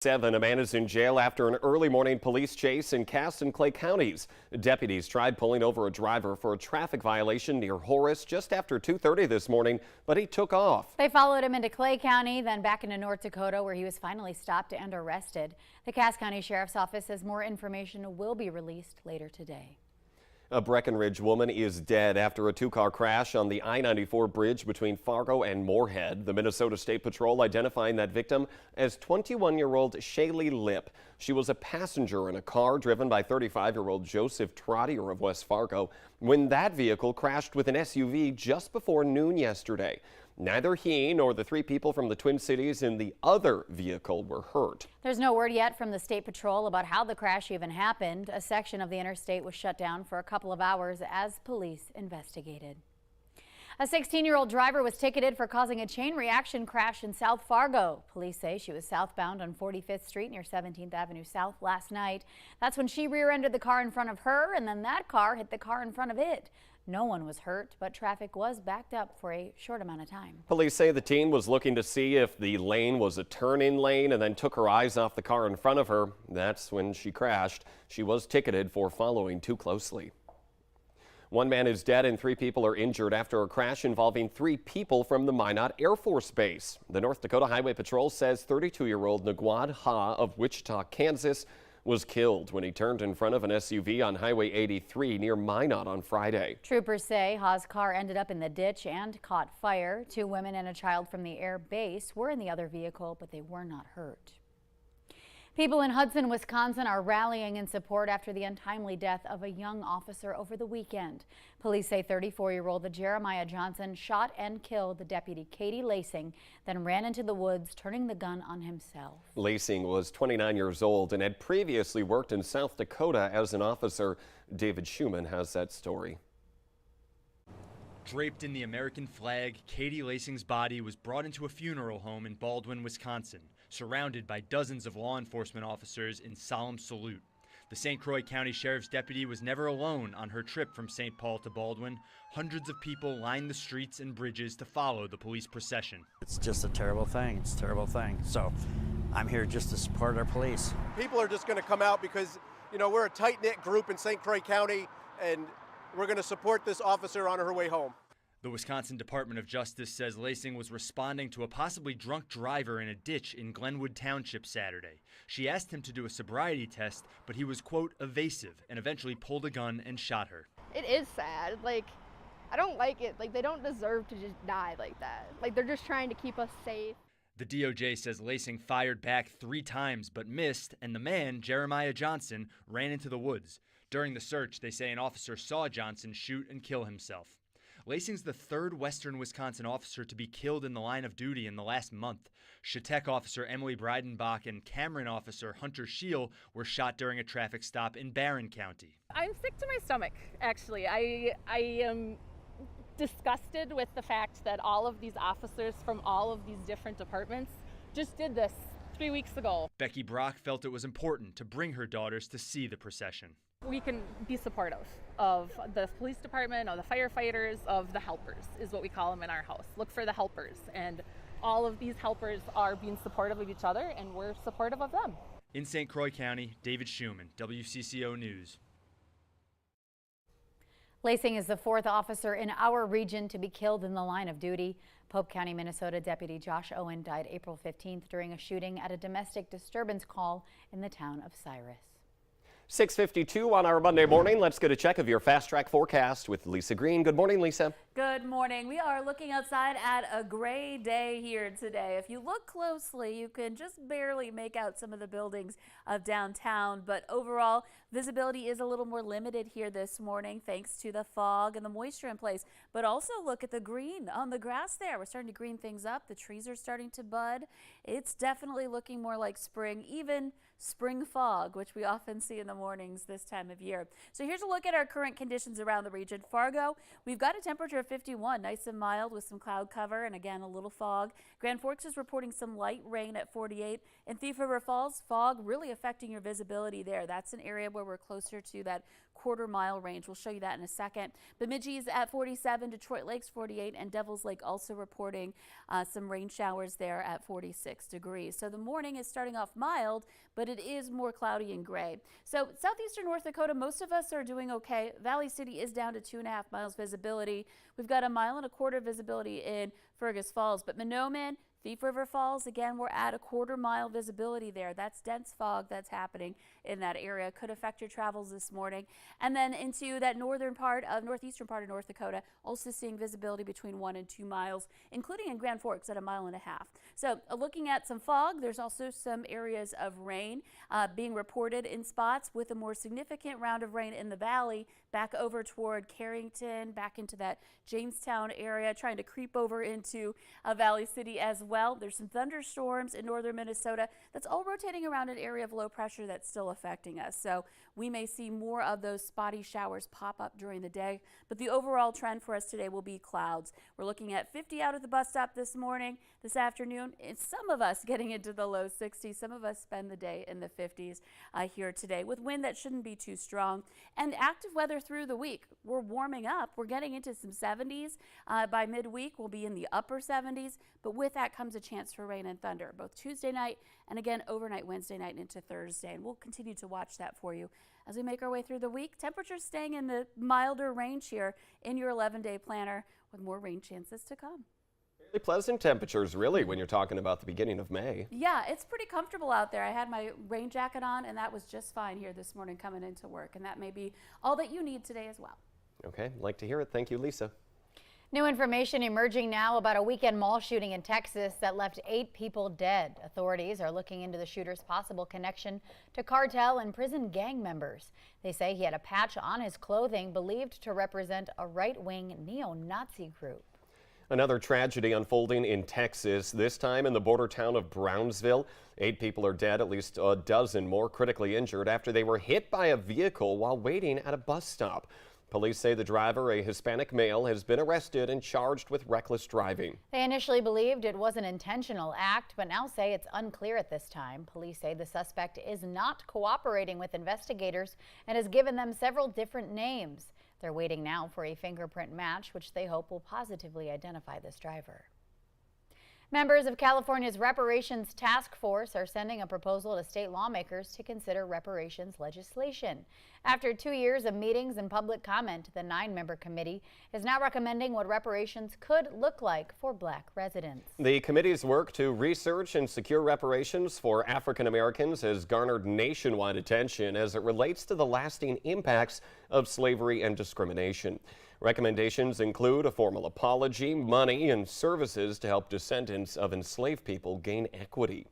A man is in jail after an early morning police chase in Cass and Clay counties. Deputies tried pulling over a driver for a traffic violation near Horace just after 2:30 this morning, but he took off. They followed him into Clay County, then back into North Dakota, where he was finally stopped and arrested. The Cass County Sheriff's Office says more information will be released later today. A Breckenridge woman is dead after a two-car crash on the I-94 bridge between Fargo and Moorhead. The Minnesota State Patrol identifying that victim as 21-year-old Shaylee Lip. She was a passenger in a car driven by 35-year-old Joseph Trottier of West Fargo when that vehicle crashed with an SUV just before noon yesterday. Neither he nor the three people from the Twin Cities in the other vehicle were hurt. There's no word yet from the State Patrol about how the crash even happened. A section of the interstate was shut down for a couple of hours as police investigated. A 16-year-old driver was ticketed for causing a chain reaction crash in South Fargo. Police say she was southbound on 45th Street near 17th Avenue South last night. That's when she rear-ended the car in front of her, and then that car hit the car in front of it. No one was hurt, but traffic was backed up for a short amount of time. Police say the teen was looking to see if the lane was a turn-in lane and then took her eyes off the car in front of her. That's when she crashed. She was ticketed for following too closely. One man is dead and three people are injured after a crash involving three people from the Minot Air Force Base. The North Dakota Highway Patrol says 32-year-old Naguad Ha of Wichita, Kansas, was killed when he turned in front of an SUV on Highway 83 near Minot on Friday. Troopers say Ha's car ended up in the ditch and caught fire. Two women and a child from the air base were in the other vehicle, but they were not hurt. People in Hudson, Wisconsin are rallying in support after the untimely death of a young officer over the weekend. Police say 34-year-old Jeremiah Johnson shot and killed the deputy Katie Lacing, then ran into the woods, turning the gun on himself. Lacing was 29 years old and had previously worked in South Dakota as an officer. David Schumann has that story. Draped in the American flag, Katie Lacing's body was brought into a funeral home in Baldwin, Wisconsin, surrounded by dozens of law enforcement officers in solemn salute. The St. Croix County Sheriff's deputy was never alone on her trip from St. Paul to Baldwin. Hundreds of people lined the streets and bridges to follow the police procession. It's just a terrible thing. It's a terrible thing. So I'm here just to support our police. People are just going to come out because, we're a tight-knit group in St. Croix County, and we're going to support this officer on her way home. The Wisconsin Department of Justice says Lacing was responding to a possibly drunk driver in a ditch in Glenwood Township Saturday. She asked him to do a sobriety test, but he was, quote, evasive, and eventually pulled a gun and shot her. It is sad. I don't like it. They don't deserve to just die like that. They're just trying to keep us safe. The DOJ says Lacing fired back 3 times but missed, and the man, Jeremiah Johnson, ran into the woods. During the search, they say an officer saw Johnson shoot and kill himself. Lacing's the third Western Wisconsin officer to be killed in the line of duty in the last month. Chautauque officer Emily Breidenbach and Cameron officer Hunter Scheel were shot during a traffic stop in Barron County. I'm sick to my stomach, actually. I am disgusted with the fact that all of these officers from all of these different departments just did this 3 weeks ago. Becky Brock felt it was important to bring her daughters to see the procession. We can be supportive of the police department, of the firefighters, of the helpers, is what we call them in our house. Look for the helpers, and all of these helpers are being supportive of each other, and we're supportive of them. In St. Croix County, David Schumann, WCCO News. Lacing is the 4th officer in our region to be killed in the line of duty. Pope County, Minnesota Deputy Josh Owen died April 15th during a shooting at a domestic disturbance call in the town of Cyrus. 6:52 on our Monday morning. Let's get a check of your Fast Track forecast with Lisa Green. Good morning, Lisa. Good morning. We are looking outside at a gray day here today. If you look closely, you can just barely make out some of the buildings of downtown, but overall visibility is a little more limited here this morning thanks to the fog and the moisture in place. But also look at the green on the grass there. We're starting to green things up. The trees are starting to bud. It's definitely looking more like spring, even spring fog, which we often see in the mornings this time of year. So here's a look at our current conditions around the region. Fargo, we've got a temperature of 51, nice and mild with some cloud cover and again a little fog. Grand Forks is reporting some light rain at 48. In Thief River Falls, fog really affecting your visibility there. That's an area where we're closer to that quarter-mile range. We'll show you that in a second. Bemidji's at 47, Detroit Lakes 48, and Devil's Lake also reporting some rain showers there at 46 degrees. So the morning is starting off mild, but it is more cloudy and gray. So southeastern North Dakota, most of us are doing okay. Valley City is down to 2.5 miles visibility. We've got 1.25 mile visibility in Fergus Falls, but Mahnomen, Thief River Falls, again, we're at 1/4 mile visibility there. That's dense fog that's happening in that area. Could affect your travels this morning. And then into that northeastern part of North Dakota, also seeing visibility between 1 and 2 miles, including in Grand Forks at 1.5 miles. So looking at some fog, there's also some areas of rain being reported in spots with a more significant round of rain in the valley back over toward Carrington, back into that Jamestown area, trying to creep over into Valley City as well. There's some thunderstorms in northern Minnesota. That's all rotating around an area of low pressure that's still affecting us. So we may see more of those spotty showers pop up during the day, but the overall trend for us today will be clouds. We're looking at 50 out at the bus stop this morning, this afternoon. It's some of us getting into the low 60s. Some of us spend the day in the 50s here today with wind that shouldn't be too strong. And active weather through the week. We're warming up. We're getting into some 70s. By midweek, we'll be in the upper 70s, but with that comes a chance for rain and thunder, both Tuesday night and again overnight Wednesday night into Thursday. And we'll continue to watch that for you as we make our way through the week. Temperatures staying in the milder range here in your 11-day planner with more rain chances to come. Really pleasant temperatures, really, when you're talking about the beginning of May. Yeah, it's pretty comfortable out there. I had my rain jacket on, and that was just fine here this morning coming into work. And that may be all that you need today as well. Okay, like to hear it. Thank you, Lisa. New information emerging now about a weekend mall shooting in Texas that left 8 people dead. Authorities are looking into the shooter's possible connection to cartel and prison gang members. They say he had a patch on his clothing believed to represent a right-wing neo-Nazi group. Another tragedy unfolding in Texas, this time in the border town of Brownsville. 8 people are dead, at least a dozen more critically injured after they were hit by a vehicle while waiting at a bus stop. Police say the driver, a Hispanic male, has been arrested and charged with reckless driving. They initially believed it was an intentional act, but now say it's unclear at this time. Police say the suspect is not cooperating with investigators and has given them several different names. They're waiting now for a fingerprint match, which they hope will positively identify this driver. Members of California's Reparations Task Force are sending a proposal to state lawmakers to consider reparations legislation. After 2 years of meetings and public comment, the 9-member committee is now recommending what reparations could look like for Black residents. The committee's work to research and secure reparations for African Americans has garnered nationwide attention as it relates to the lasting impacts of slavery and discrimination. Recommendations include a formal apology, money, and services to help descendants of enslaved people gain equity.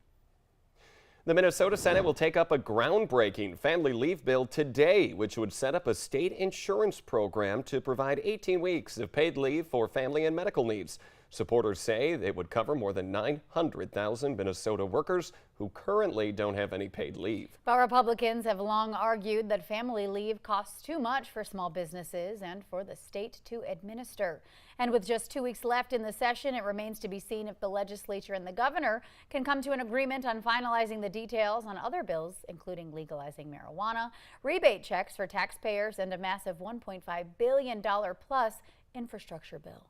The Minnesota Senate will take up a groundbreaking family leave bill today, which would set up a state insurance program to provide 18 weeks of paid leave for family and medical needs. Supporters say it would cover more than 900,000 Minnesota workers who currently don't have any paid leave. But Republicans have long argued that family leave costs too much for small businesses and for the state to administer. And with just 2 weeks left in the session, it remains to be seen if the legislature and the governor can come to an agreement on finalizing the details on other bills, including legalizing marijuana, rebate checks for taxpayers, and a massive $1.5 billion plus infrastructure bill.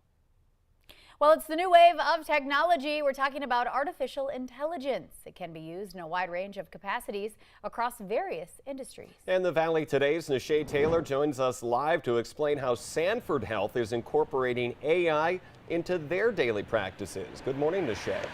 Well, it's the new wave of technology. We're talking about artificial intelligence. It can be used in a wide range of capacities across various industries. And the Valley Today's Nashay Taylor joins us live to explain how Sanford Health is incorporating AI into their daily practices. Good morning, Nashay.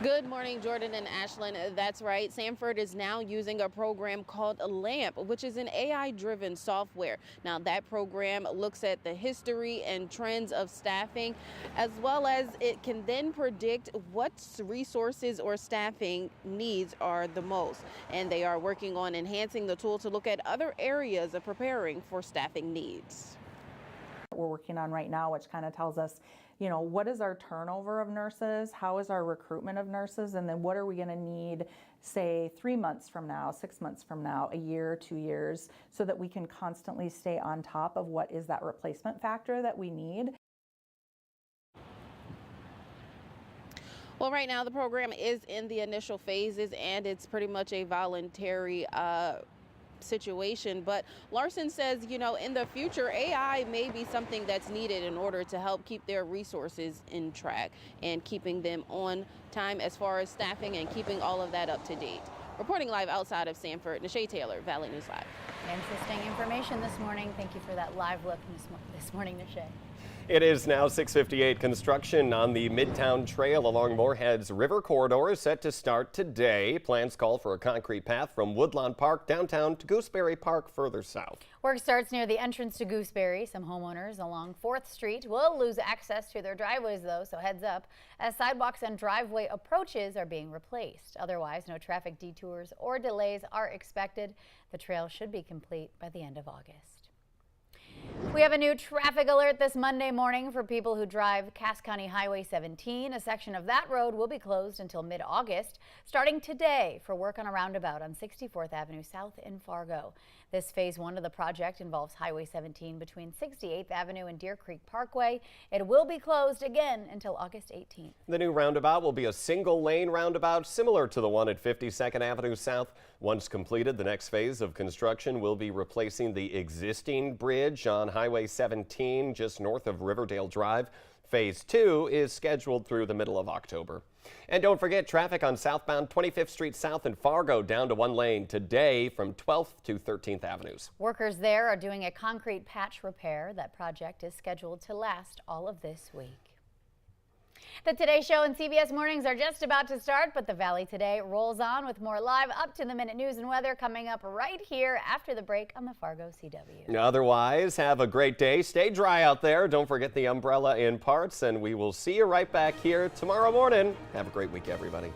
Good morning, Jordan and Ashlyn. That's right. Sanford is now using a program called LAMP, which is an AI-driven software. Now, that program looks at the history and trends of staffing, as well as it can then predict what resources or staffing needs are the most. And they are working on enhancing the tool to look at other areas of preparing for staffing needs. We're working on right now, which kind of tells us, you know, what is our turnover of nurses? How is our recruitment of nurses? And then what are we going to need, say, 3 months from now, 6 months from now, a year, 2 years, so that we can constantly stay on top of what is that replacement factor that we need. Well, right now the program is in the initial phases and it's pretty much a voluntary situation. But Larson says, you know, in the future, AI may be something that's needed in order to help keep their resources in track and keeping them on time as far as staffing and keeping all of that up to date. Reporting live outside of Sanford, Nashay Taylor, Valley News Live. Interesting information this morning. Thank you for that live look this morning, Nashay. It is now 6:58. Construction on the Midtown Trail along Moorhead's River Corridor is set to start today. Plans call for a concrete path from Woodlawn Park downtown to Gooseberry Park further south. Work starts near the entrance to Gooseberry. Some homeowners along 4th Street will lose access to their driveways, though, so heads up, as sidewalks and driveway approaches are being replaced. Otherwise, no traffic detours or delays are expected. The trail should be complete by the end of August. We have a new traffic alert this Monday morning for people who drive Cass County Highway 17. A section of that road will be closed until mid-August, starting today for work on a roundabout on 64th Avenue South in Fargo. This phase 1 of the project involves Highway 17 between 68th Avenue and Deer Creek Parkway. It will be closed again until August 18th. The new roundabout will be a single-lane roundabout similar to the one at 52nd Avenue South. Once completed, the next phase of construction will be replacing the existing bridge on Highway 17 just north of Riverdale Drive. Phase 2 is scheduled through the middle of October. And don't forget, traffic on southbound 25th Street South in Fargo down to 1 lane today from 12th to 13th Avenues. Workers there are doing a concrete patch repair. That project is scheduled to last all of this week. The Today Show and CBS Mornings are just about to start, but the Valley Today rolls on with more live up-to-the-minute news and weather coming up right here after the break on the Fargo CW. Otherwise, have a great day. Stay dry out there. Don't forget the umbrella in parts, and we will see you right back here tomorrow morning. Have a great week, everybody.